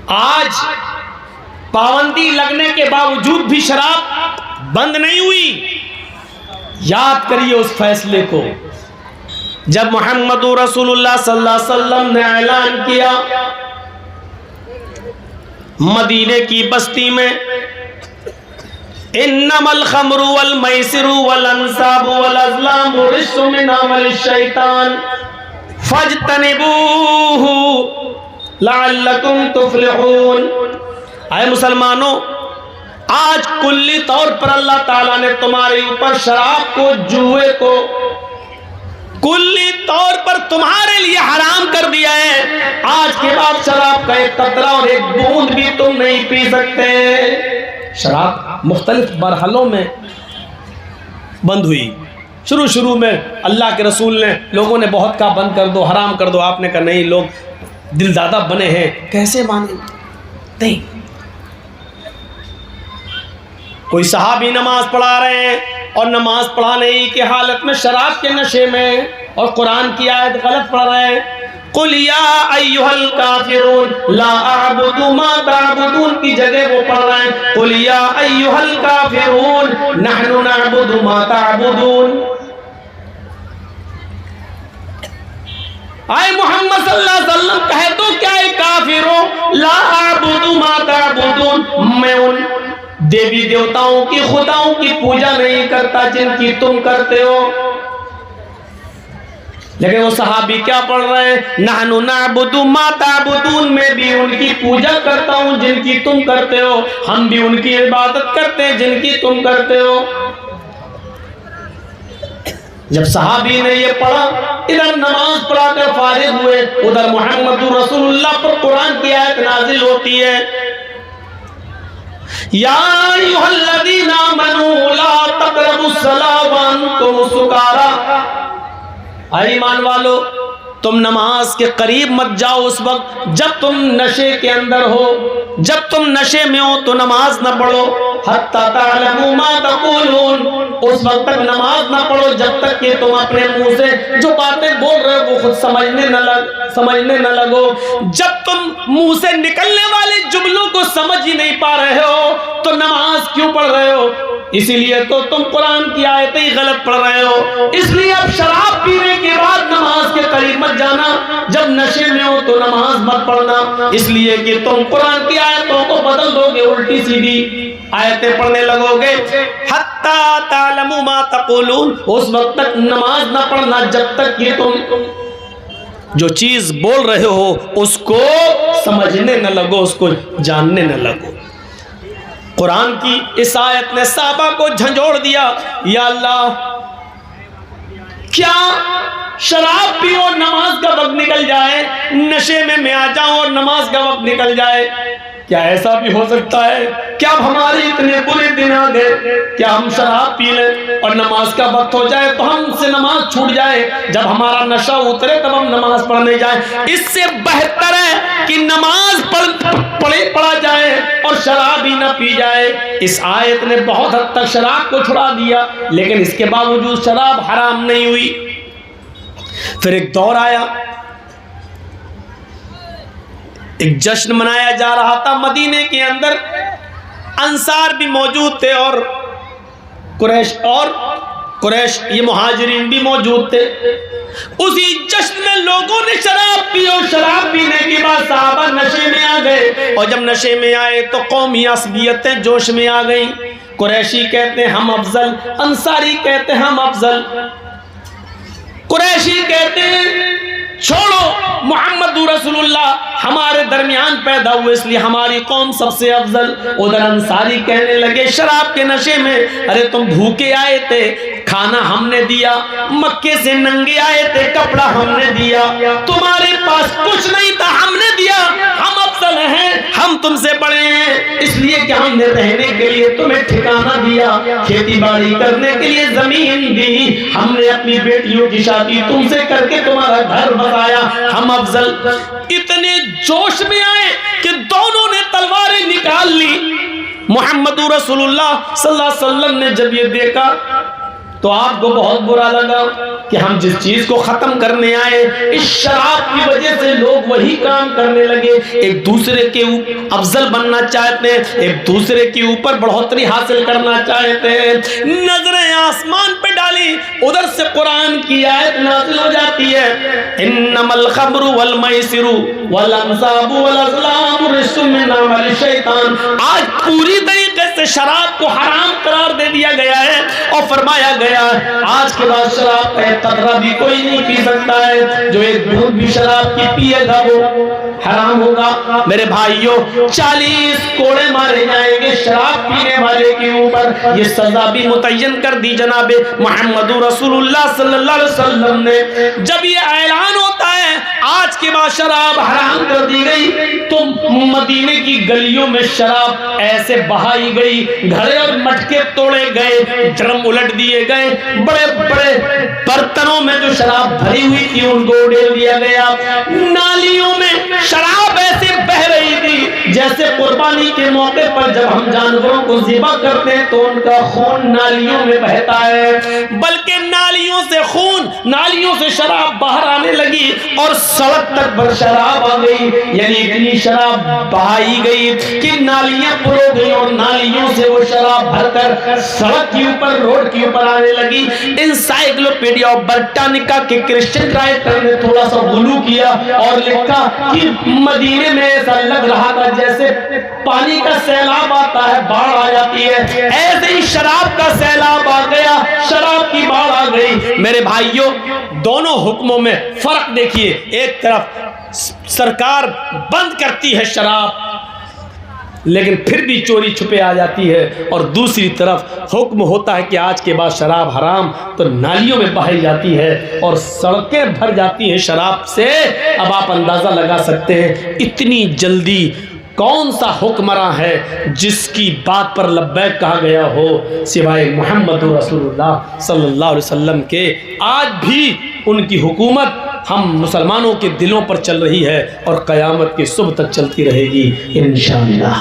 آج پابندی لگنے کے باوجود بھی شراب بند نہیں ہوئی۔ یاد کریے اس فیصلے کو جب محمد رسول اللہ صلی اللہ علیہ وسلم نے اعلان کیا مدینے کی بستی میں، انما الخمر والمیسر والانصاب والازلام رجس من عمل الشیطان فاجتنبوہ لعلکم تفلحون۔ اے مسلمانوں، آج کلی طور پر اللہ تعالیٰ نے تمہارے اوپر شراب کو، جوئے کو کلی طور پر تمہارے لیے حرام کر دیا ہے۔ آج کے بعد شراب کا ایک قطرہ اور ایک بوند بھی تم نہیں پی سکتے۔ شراب مختلف مرحلوں میں بند ہوئی۔ شروع میں اللہ کے رسول نے، لوگوں نے بہت کہا بند کر دو، حرام کر دو، آپ نے کہا نہیں، لوگ دل زیادہ بنے ہیں، کیسے مانیں؟ نہیں۔ کوئی صحابی نماز پڑھا رہے ہیں اور نماز پڑھانے کی حالت میں شراب کے نشے میں اور قرآن کی آیت غلط پڑھ رہے ہیں۔ قُلْ يَا أَيُّهَا الْكَافِرُونَ لَا أَعْبُدُ مَا تَعْبُدُونَ کی جگہ وہ پڑھ رہے ہیں قُلْ يَا أَيُّهَا الْكَافِرُونَ نَحْنُ نَعْبُدُ مَا تَعْبُدُونَ۔ آئے محمد صلی اللہ علیہ وسلم کہے تو کیا ہے کافروں، لا أعبد ما تعبدون، میں ان دیوی دیوتاؤں کی، خداؤں کی پوجا نہیں کرتا جن کی تم کرتے ہو۔ لیکن وہ صحابی کیا پڑھ رہے ہیں؟ نحن نعبد ما تعبدون، میں بھی ان کی پوجا کرتا ہوں جن کی تم کرتے ہو، ہم بھی ان کی عبادت کرتے ہیں جن کی تم کرتے ہو۔ جب صحابی نے یہ پڑھا، ادھر نماز پڑھا کر فارغ ہوئے، ادھر محمد رسول اللہ پر قرآن کی آیت نازل ہوتی ہے، یا ایھا الذین آمنوا لا تقربوا الصلاۃ وانتم سکارى، اے ایمان والو تم نماز کے قریب مت جاؤ اس وقت جب تم نشے کے اندر ہو، جب تم نشے میں ہو تو نماز نہ پڑھو، حتی تعلموا ما تقولون، اس وقت تک نماز نہ پڑھو جب تک کہ تم اپنے منہ سے جو باتیں بول رہے ہو وہ خود سمجھنے نہ لگو۔ جب تم منہ سے نکلنے والے جملوں کو سمجھ ہی نہیں پا رہے ہو تو نماز کیوں پڑھ رہے ہو؟ اسی لیے تو تم قرآن کی آیتیں غلط پڑھ رہے ہو۔ اس لیے اب شراب پینے کے بعد نماز کے قریب مت جانا، جب نشے میں ہو تو نماز مت پڑھنا، اس لیے کہ تم قرآن کی آیتوں کو بدل دو گے، الٹی سیدھی آیتیں پڑھنے لگو گے۔ حتی تعلموا ما تقولون، اس وقت تک نماز نہ پڑھنا جب تک کہ تم جو چیز بول رہے ہو اس کو سمجھنے نہ لگو، اس کو جاننے نہ لگو۔ قرآن کی اس آیت نے صحابہ کو جھنجھوڑ دیا، یا اللہ کیا شراب پیو اور نماز کا وقت نکل جائے، نشے میں آ جاؤں اور نماز کا وقت نکل جائے؟ کیا ایسا بھی ہو سکتا ہے؟ کیا اب ہمارے اتنے برے دن آ گئے کیا ہم شراب پی لیں اور نماز کا وقت ہو جائے تو ہم سے نماز چھوٹ جائے، جب ہمارا نشہ اترے تب ہم نماز پڑھنے جائیں؟ اس سے بہتر ہے کہ نماز پڑھا جائے اور شراب ہی نہ پی جائے۔ اس آیت نے بہت حد تک شراب کو چھڑا دیا، لیکن اس کے باوجود شراب حرام نہیں ہوئی۔ پھر ایک دور آیا، ایک جشن منایا جا رہا تھا مدینے کے اندر، انصار بھی موجود تھے اور قریش یہ مہاجرین بھی موجود تھے۔ اسی جشن میں لوگوں نے شراب پی اور شراب پینے کے بعد صحابہ نشے میں آ گئے، اور جب نشے میں آئے تو قومی عصبیتیں جوش میں آ گئیں۔ قریشی کہتے ہیں ہم افضل، انصاری کہتے ہیں ہم افضل، قریشی کہتے ہیں چھوڑو محمد رسول اللہ ہمارے درمیان پیدا ہوئے اس لیے ہماری قوم سب سے افضل۔ ادھر انصاری کہنے لگے شراب کے نشے میں، ارے تم بھوکے آئے تھے، کھانا ہم نے دیا، مکے سے ننگے آئے تھے، کپڑا ہم نے دیا، تمہارے پاس کچھ نہیں تھا، ہم نے دیا، ہم افضل ہیں، ہم تم سے بڑے ہیں، اس لیے کہ ہم نے رہنے کے لیے تمہیں ٹھکانہ دیا، کھیتی باڑی کرنے کے لیے زمین دی، ہم نے اپنی بیٹیوں کی شادی تم سے کر کے تمہارا گھر بتایا، ہم افضل۔ اتنے جوش میں آئے کہ دونوں نے تلواریں نکال لی۔ محمد رسول اللہ صلی اللہ علیہ وسلم نے جب یہ دیکھا تو آپ کو بہت برا لگا کہ ہم جس چیز کو ختم کرنے آئے اس شراب کی وجہ سے لوگ وہی کام کرنے لگے، ایک دوسرے کے افضل بننا چاہتے ہیں، ایک دوسرے کے اوپر بڑھوتری حاصل کرنا چاہتے ہیں۔ نظریں آسمان پہ ڈالی، ادھر سے قرآن کی آیت نازل ہو جاتی ہے، انما الخمر والمیسر والانصاب والازلام رجس من عمل الشیطان۔ آج پوری طریقے سے شراب کو حرام قرار دے دیا گیا ہے اور فرمایا گیا آج کے بعد شراب کا ایک قطرہ بھی کوئی نہیں پی سکتا ہے، جو ایک گھونٹ بھی شراب کی پیے گا وہ حرام ہوگا۔ میرے بھائیوں 40 کوڑے مارے جائیں گے شراب پینے والے کے اوپر، یہ سزا بھی متعین کر دی جناب محمد رسول اللہ صلی اللہ علیہ وسلم نے۔ جب یہ اعلان ہوتا ہے آج کے بعد شراب حرام کر دی گئی تو مدینے کی گلیوں میں شراب ایسے بہائی گئی، گھڑے اور مٹکے توڑے گئے، ڈرم الٹ دیے گئے، بڑے بڑے برتنوں میں جو شراب بھری ہوئی تھی ان کو ڈال دیا گیا، نالیوں میں شراب ایسے بہ رہی تھی جیسے قربانی کے موقع پر جب ہم جانوروں کو ذبح کرتے ہیں تو ان کا خون نالیوں میں بہتا ہے، بلکہ نالیوں سے خون، نالیوں سے شراب باہر آنے لگی اور سڑک تک بھر شراب آ گئی، یعنی اتنی شراب بہائی گئی کہ نالیاں پر ہو گئی اور نالیوں سے وہ شراب بھر کر سڑک کے اوپر، روڈ کے اوپر آنے لگی۔ انسائکلوپیڈیا آف برٹانیکا کے کرسچن رائٹر نے تھوڑا سا غلو کیا اور لکھا کہ مدینے میں ایسا لگ رہا تھا جیسے پانی کا سیلاب آتا ہے، باڑھ آ جاتی ہے، ایسے ہی شراب کا سیلاب آ گیا، شراب کی باڑھ آ گئی۔ میرے بھائیوں دونوں حکموں میں فرق دیکھیے، ایک طرف سرکار بند کرتی ہے شراب لیکن پھر بھی چوری چھپے آ جاتی ہے، اور دوسری طرف حکم ہوتا ہے کہ آج کے بعد شراب حرام، تو نالیوں میں بہائی جاتی ہے اور سڑکیں بھر جاتی ہیں شراب سے۔ اب آپ اندازہ لگا سکتے ہیں اتنی جلدی کون سا حکمراں ہے جس کی بات پر لبیک کہا گیا ہو سوائے محمد رسول اللہ صلی اللہ علیہ وسلم کے۔ آج بھی ان کی حکومت ہم مسلمانوں کے دلوں پر چل رہی ہے اور قیامت کی صبح تک چلتی رہے گی انشاءاللہ۔